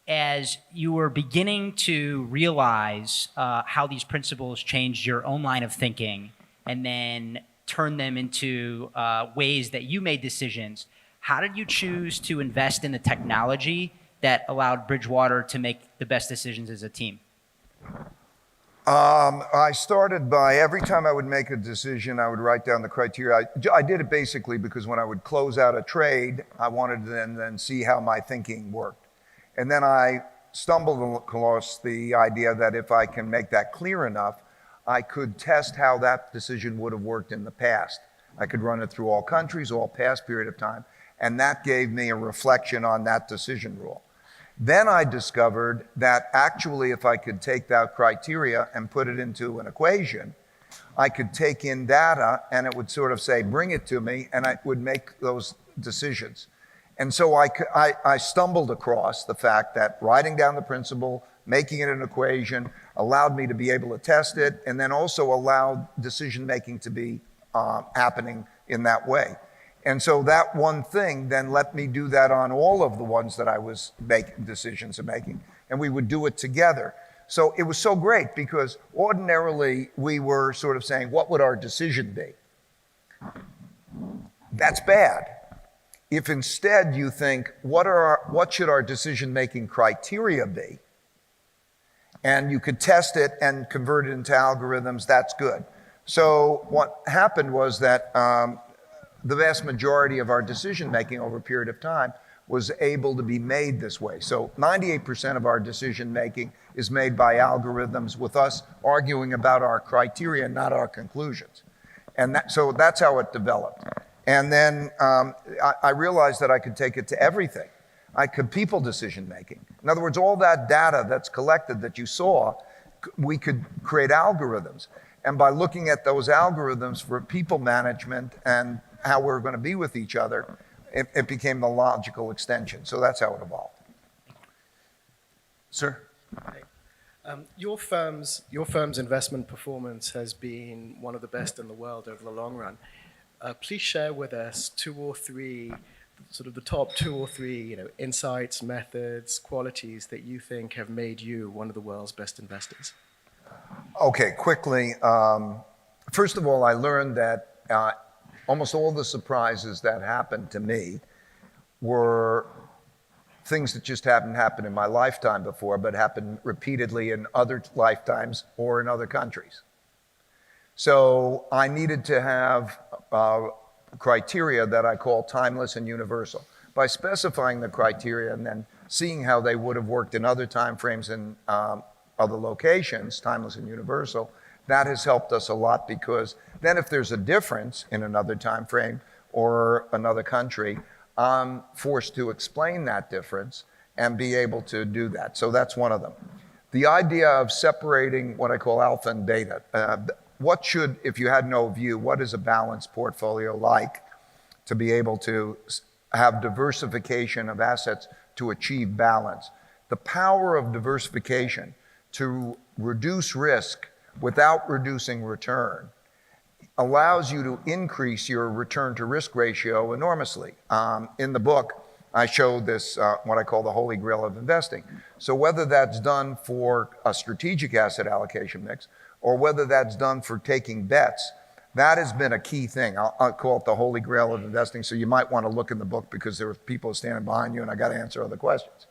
as you were beginning to realize how these principles changed your own line of thinking and then turn them into ways that you made decisions, how did you choose to invest in the technology that allowed Bridgewater to make the best decisions as a team? I started by, every time I would make a decision, I would write down the criteria. I did it basically because when I would close out a trade, I wanted to then see how my thinking worked. And then I stumbled across the idea that if I can make that clear enough, I could test how that decision would have worked in the past. I could run it through all countries, all past period of time, and that gave me a reflection on that decision rule. Then I discovered that actually if I could take that criteria and put it into an equation, I could take in data and it would sort of say, bring it to me, and I would make those decisions. And so I stumbled across the fact that writing down the principle, making it an equation, allowed me to be able to test it, and then also allowed decision-making to be happening in that way. And so that one thing then let me do that on all of the ones that I was making decisions and making, and we would do it together. So it was so great because ordinarily we were sort of saying, what would our decision be? That's bad. If instead you think, what should our decision-making criteria be? And you could test it and convert it into algorithms, that's good. So what happened was that the vast majority of our decision-making over a period of time was able to be made this way. So 98% of our decision-making is made by algorithms with us arguing about our criteria, not our conclusions. And so that's how it developed. And then I realized that I could take it to everything. People decision-making. In other words, all that data that's collected that you saw, we could create algorithms. And by looking at those algorithms for people management and how we're going to be with each other, it became the logical extension. So that's how it evolved. Sir? Your firm's investment performance has been one of the best in the world over the long run. Please share with us two or three, sort of the top two or three, insights, methods, qualities that you think have made you one of the world's best investors. Okay, quickly. First of all, I learned that almost all the surprises that happened to me were things that just hadn't happened in my lifetime before, but happened repeatedly in other lifetimes or in other countries. So I needed to have criteria that I call timeless and universal. By specifying the criteria and then seeing how they would have worked in other time frames and other locations, timeless and universal, that has helped us a lot because then if there's a difference in another time frame or another country, I'm forced to explain that difference and be able to do that. So that's one of them. The idea of separating what I call alpha and beta. If you had no view, what is a balanced portfolio like to be able to have diversification of assets to achieve balance. The power of diversification to reduce risk without reducing return allows you to increase your return to risk ratio enormously. In the book, I show this, what I call the holy grail of investing. So whether that's done for a strategic asset allocation mix or whether that's done for taking bets, that has been a key thing. I'll call it the holy grail of investing. So you might want to look in the book because there are people standing behind you and I got to answer other questions.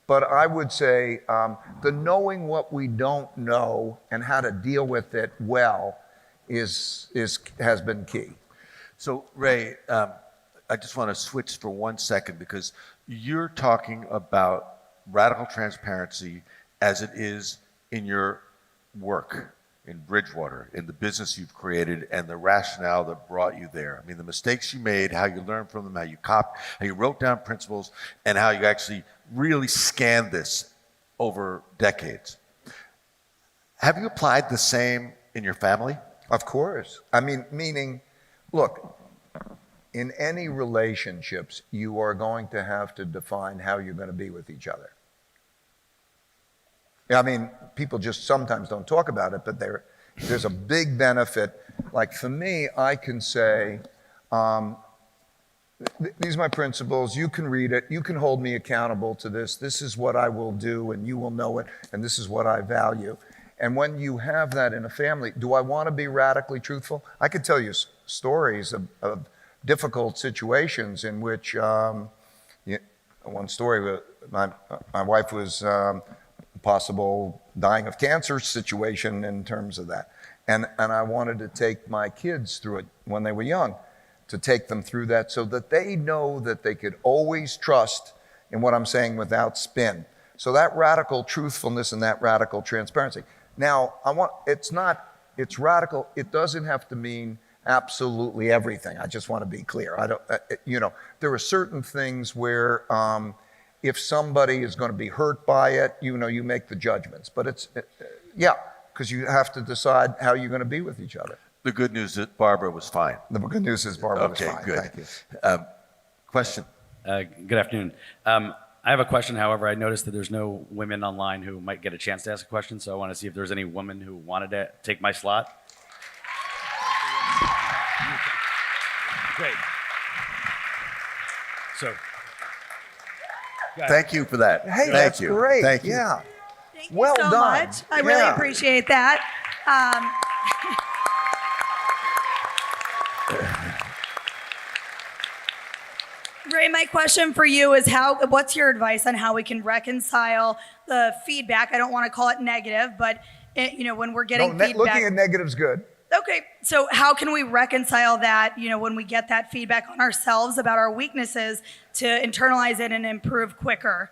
But I would say the knowing what we don't know and how to deal with it well has been key. So Ray, I just want to switch for 1 second because you're talking about radical transparency as it is in your work in Bridgewater, in the business you've created, and the rationale that brought you there. I mean, the mistakes you made, how you learned from them, how you wrote down principles, and how you actually really scanned this over decades. Have you applied the same in your family? Of course. I mean, meaning, look, in any relationships, you are going to have to define how you're going to be with each other. I mean, people just sometimes don't talk about it, but there's a big benefit. Like for me, I can say, these are my principles, you can read it, you can hold me accountable to this, this is what I will do and you will know it, and this is what I value. And when you have that in a family, do I want to be radically truthful? I could tell you stories of difficult situations in which, one story, my wife was possible dying of cancer situation in terms of that. And I wanted to take my kids through it when they were young, to take them through that so that they know that they could always trust in what I'm saying without spin. So that radical truthfulness and that radical transparency. Now, it's radical. It doesn't have to mean absolutely everything. I just want to be clear. There are certain things where if somebody is going to be hurt by it, you make the judgments. But because you have to decide how you're going to be with each other. The good news is Barbara was fine. The good news is Barbara was fine. Okay, good. Thank you. Question? Good afternoon. I have a question. However, I noticed that there's no women online who might get a chance to ask a question, so I want to see if there's any women who wanted to take my slot. Great. So, Thank you for that. Hey, Thank that's you. great. Thank you. Yeah. Thank you Well so done. much. I really Yeah. appreciate that. Ray, my question for you is what's your advice on how we can reconcile the feedback? I don't want to call it negative, but when we're getting feedback. Looking at negative's good. Okay, so how can we reconcile that, when we get that feedback on ourselves about our weaknesses to internalize it and improve quicker?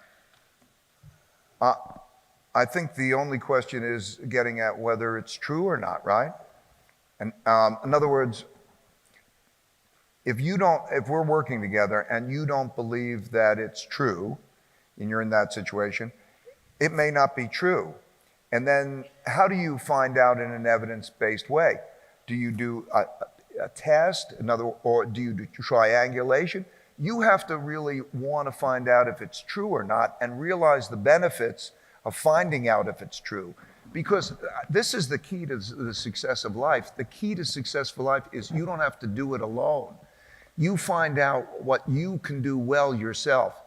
I think the only question is getting at whether it's true or not, right? And in other words, if we're working together and you don't believe that it's true, and you're in that situation, it may not be true. And then how do you find out in an evidence-based way? Do you do a test, or do you do triangulation? You have to really want to find out if it's true or not and realize the benefits of finding out if it's true. Because this is the key to the success of life. The key to successful life is you don't have to do it alone. You find out what you can do well yourself.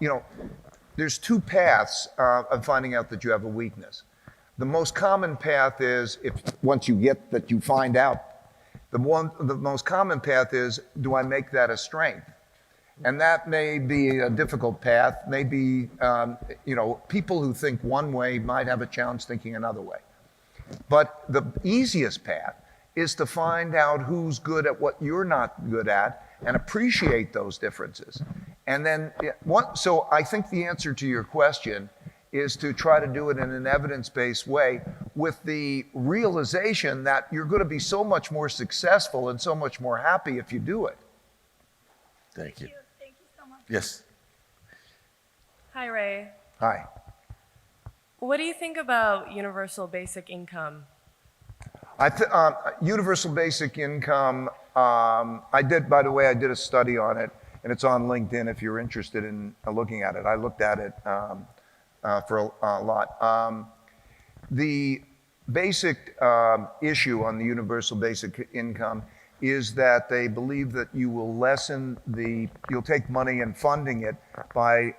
There's two paths of finding out that you have a weakness. The most common path is once you get that you find out. The most common path is, do I make that a strength? And that may be a difficult path. Maybe, people who think one way might have a challenge thinking another way. But the easiest path is to find out who's good at what you're not good at and appreciate those differences. And then, so I think the answer to your question is to try to do it in an evidence-based way with the realization that you're going to be so much more successful and so much more happy if you do it. Thank you. Thank you so much. Yes. Hi, Ray. Hi. What do you think about universal basic income? Universal basic income, I did a study on it. and it's on LinkedIn if you're interested in looking at it. I looked at it for a lot. The basic issue on the universal basic income is that they believe that you will you'll take money and funding it by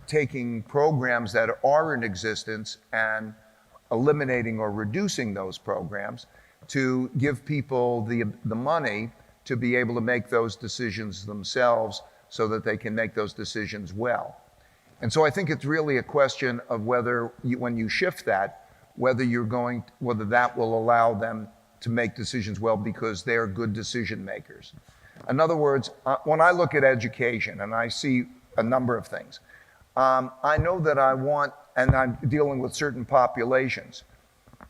taking programs that are in existence and eliminating or reducing those programs to give people the money to be able to make those decisions themselves so that they can make those decisions well. And so I think it's really a question of whether when you shift that, whether that will allow them to make decisions well because they're good decision makers. In other words, when I look at education and I see a number of things, I know that and I'm dealing with certain populations,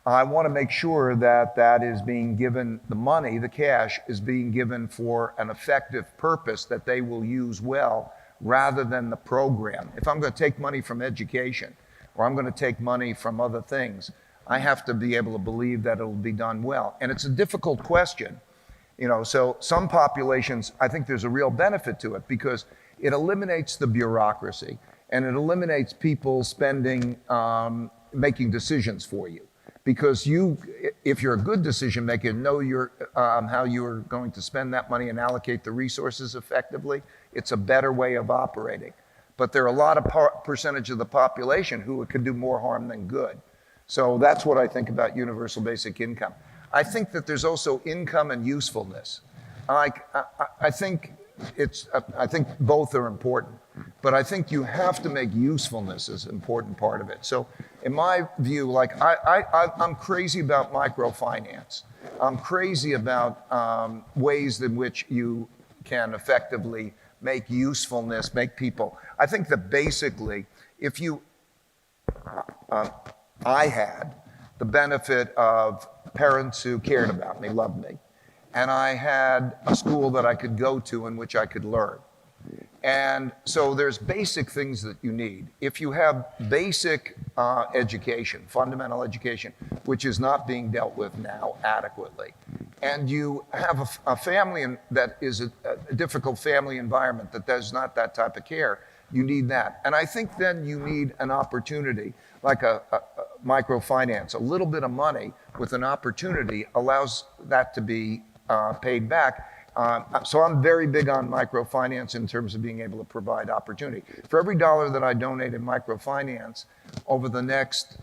I want to make sure that that is being given, the money, the cash, is being given for an effective purpose that they will use well rather than the program. If I'm going to take money from education or I'm going to take money from other things, I have to be able to believe that it'll be done well. And it's a difficult question. So some populations, I think there's a real benefit to it because it eliminates the bureaucracy and it eliminates people making decisions for you. Because if you're a good decision maker, know how you're going to spend that money and allocate the resources effectively, it's a better way of operating. But there are a lot of percentage of the population who it could do more harm than good. So that's what I think about universal basic income. I think that there's also income and usefulness. I think both are important, but I think you have to make usefulness as an important part of it. So in my view, I'm crazy about microfinance. I'm crazy about ways in which you can effectively make usefulness, make people. I think that basically, I had the benefit of parents who cared about me, loved me, and I had a school that I could go to in which I could learn. And so there's basic things that you need. If you have basic education, fundamental education, which is not being dealt with now adequately, and you have a family that is a difficult family environment that does not that type of care, you need that. And I think then you need an opportunity, like a microfinance. A little bit of money with an opportunity allows that to be paid back. So I'm very big on microfinance in terms of being able to provide opportunity. For every dollar that I donate in microfinance over the next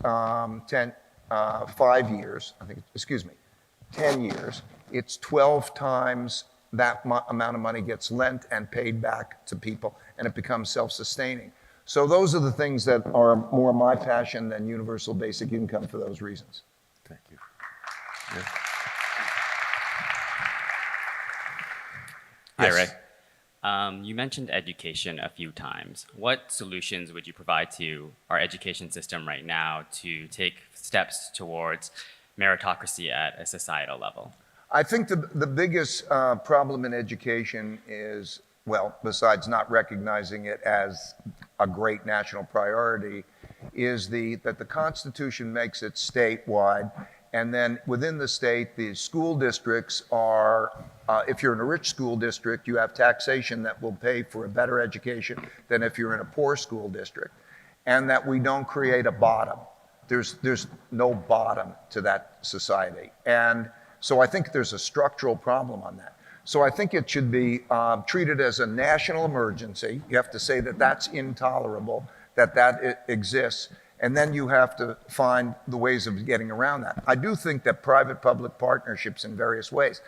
10 years, it's 12 times that amount of money gets lent and paid back to people, and it becomes self-sustaining. So those are the things that are more my passion than universal basic income for those reasons. Thank you. Yeah. Hi, Ray. You mentioned education a few times. What solutions would you provide to our education system right now to take steps towards meritocracy at a societal level? I think the biggest problem in education is, well, besides not recognizing it as a great national priority, is that the Constitution makes it statewide, and then within the state, the school districts are, if you're in a rich school district, you have taxation that will pay for a better education than if you're in a poor school district, and that we don't create a bottom. There's no bottom to that society. And so I think there's a structural problem on that. So I think it should be treated as a national emergency. You have to say that that's intolerable, that exists, and then you have to find the ways of getting around that. I do think that private-public partnerships in various ways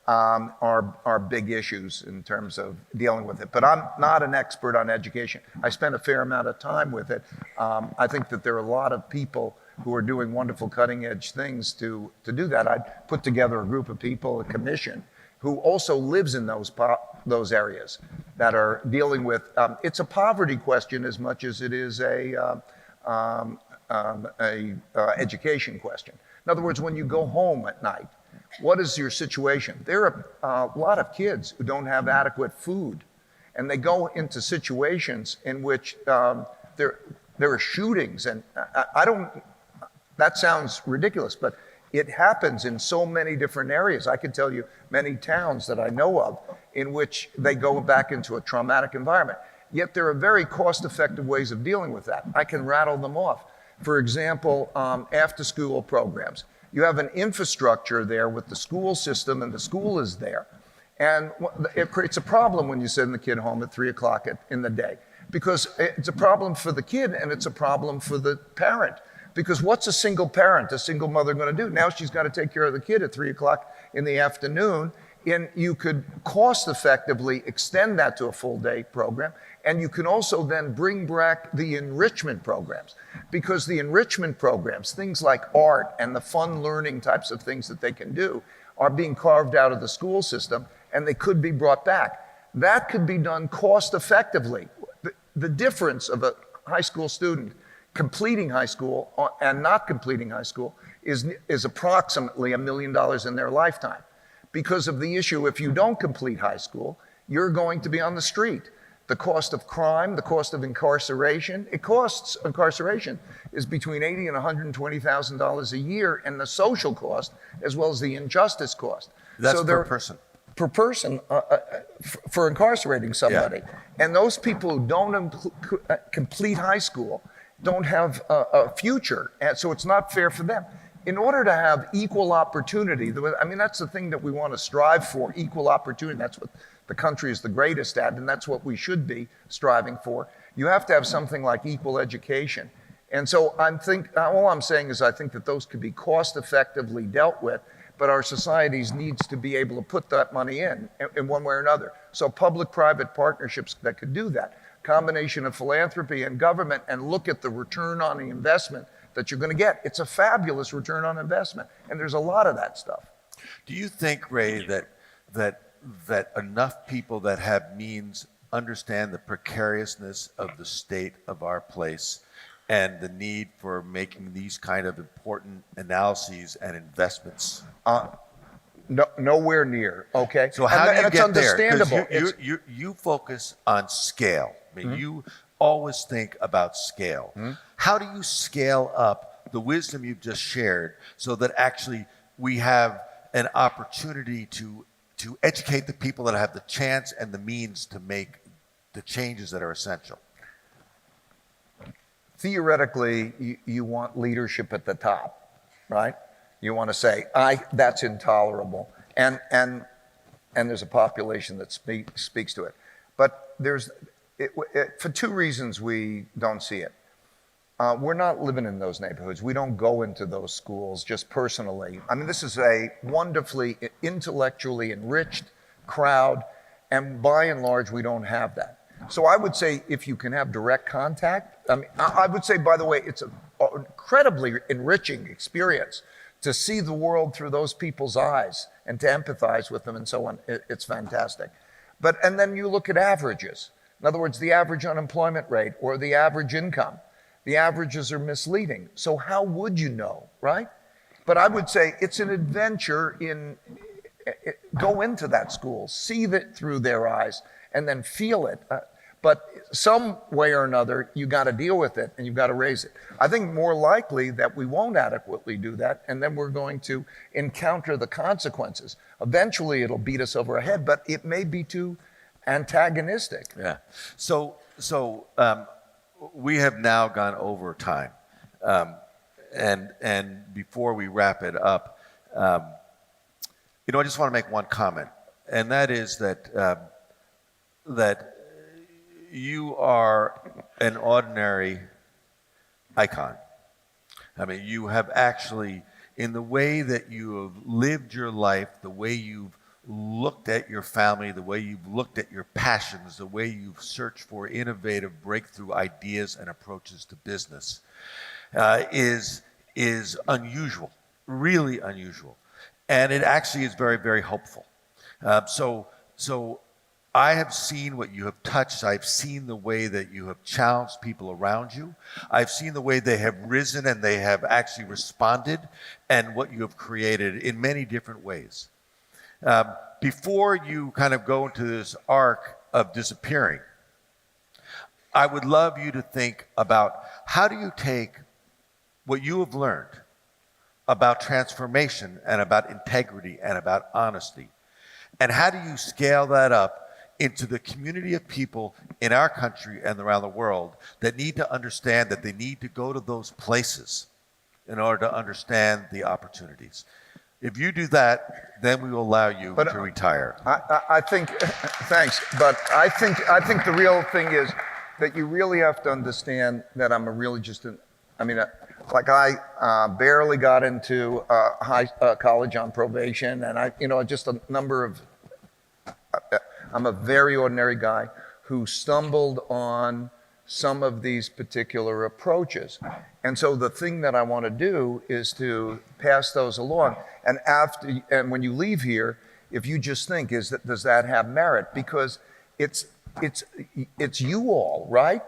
are big issues in terms of dealing with it. But I'm not an expert on education. I spent a fair amount of time with it. I think that there are a lot of people who are doing wonderful cutting-edge things to do that. I'd put together a group of people, a commission, who also lives in those areas that are dealing with, it's a poverty question as much as it is a education question. In other words, when you go home at night, what is your situation? There are a lot of kids who don't have adequate food, and they go into situations in which there are shootings, and that sounds ridiculous, but It happens in so many different areas. I can tell you many towns that I know of in which they go back into a traumatic environment. Yet there are very cost-effective ways of dealing with that. I can rattle them off. For example, after-school programs. You have an infrastructure there with the school system, and the school is there. And it creates a problem when you send the kid home at 3 o'clock in the day, because it's a problem for the kid and it's a problem for the parent. Because what's a single parent, a single mother going to do? Now she's got to take care of the kid at 3 o'clock in the afternoon, and you could cost effectively extend that to a full day program. And you can also then bring back the enrichment programs, because the enrichment programs, things like art and the fun learning types of things that they can do, are being carved out of the school system, and they could be brought back. That could be done cost effectively. The difference of a high school student completing high school and not completing high school is approximately $1 million in their lifetime. Because of the issue, if you don't complete high school, you're going to be on the street. The cost of crime, the cost of incarceration, incarceration is between $80,000 and $120,000 a year, and the social cost as well as the injustice cost. That's per person. Per person for incarcerating somebody. Yeah. And those people who don't complete high school don't have a future, and so it's not fair for them. In order to have equal opportunity, I mean, that's the thing that we want to strive for, equal opportunity. That's what the country is the greatest at, and that's what we should be striving for. You have to have something like equal education. And so all I'm saying is I think that those could be cost effectively dealt with, but our societies needs to be able to put that money in one way or another. So public-private partnerships that could do that. Combination of philanthropy and government, and look at the return on the investment that you're going to get. It's a fabulous return on investment, and there's a lot of that stuff. Do you think, Ray, that enough people that have means understand the precariousness of the state of our place and the need for making these kind of important analyses and investments? Nowhere near. Okay. So how do you get understandable. there? Because you focus on scale. I mean, you always think about scale. How do you scale up the wisdom you've just shared so that actually we have an opportunity to educate the people that have the chance and the means to make the changes that are essential? Theoretically, you want leadership at the top, right? You want to say, that's intolerable. And there's a population that speaks to it. But for two reasons we don't see it. We're not living in those neighborhoods. We don't go into those schools just personally. I mean, this is a wonderfully intellectually enriched crowd, and by and large, we don't have that. So I would say if you can have direct contact, I mean, I would say, by the way, it's an incredibly enriching experience to see the world through those people's eyes and to empathize with them and so on. It's fantastic. And then you look at averages. In other words, the average unemployment rate or the average income. The averages are misleading. So how would you know, right? But I would say it's an adventure go into that school, see it through their eyes, and then feel it. But some way or another, you got to deal with it and you've got to raise it. I think more likely that we won't adequately do that, and then we're going to encounter the consequences. Eventually, it'll beat us over our head, but it may be too antagonistic. Yeah. So we have now gone over time, and before we wrap it up, I just want to make one comment, and that is that you are an ordinary icon. I mean, you have actually, in the way that you have lived your life, the way you've looked at your family, the way you've looked at your passions, the way you've searched for innovative breakthrough ideas and approaches to business is unusual, really unusual. And it actually is very, very hopeful. So I have seen what you have touched. I've seen the way that you have challenged people around you. I've seen the way they have risen and they have actually responded, and what you have created in many different ways. Before you kind of go into this arc of disappearing, I would love you to think about how do you take what you have learned about transformation and about integrity and about honesty? And how do you scale that up into the community of people in our country and around the world that need to understand that they need to go to those places in order to understand the opportunities? If you do that, then we will allow you to retire. I think, thanks, but I think the real thing is that you really have to understand that I'm I barely got into college on probation, and I'm a very ordinary guy who stumbled on some of these particular approaches. And so the thing that I want to do is to pass those along. And when you leave here, if you just think, does that have merit? Because it's you all, right?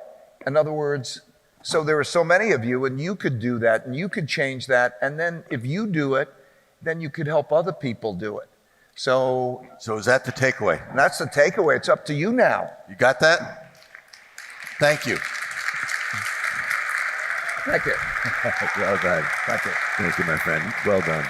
In other words, so there are so many of you, and you could do that, and you could change that, and then if you do it, then you could help other people do it. So is that the takeaway? That's the takeaway. It's up to you now. You got that? Thank you. Thank you. Well done. Thank you. Thank you, my friend. Well done.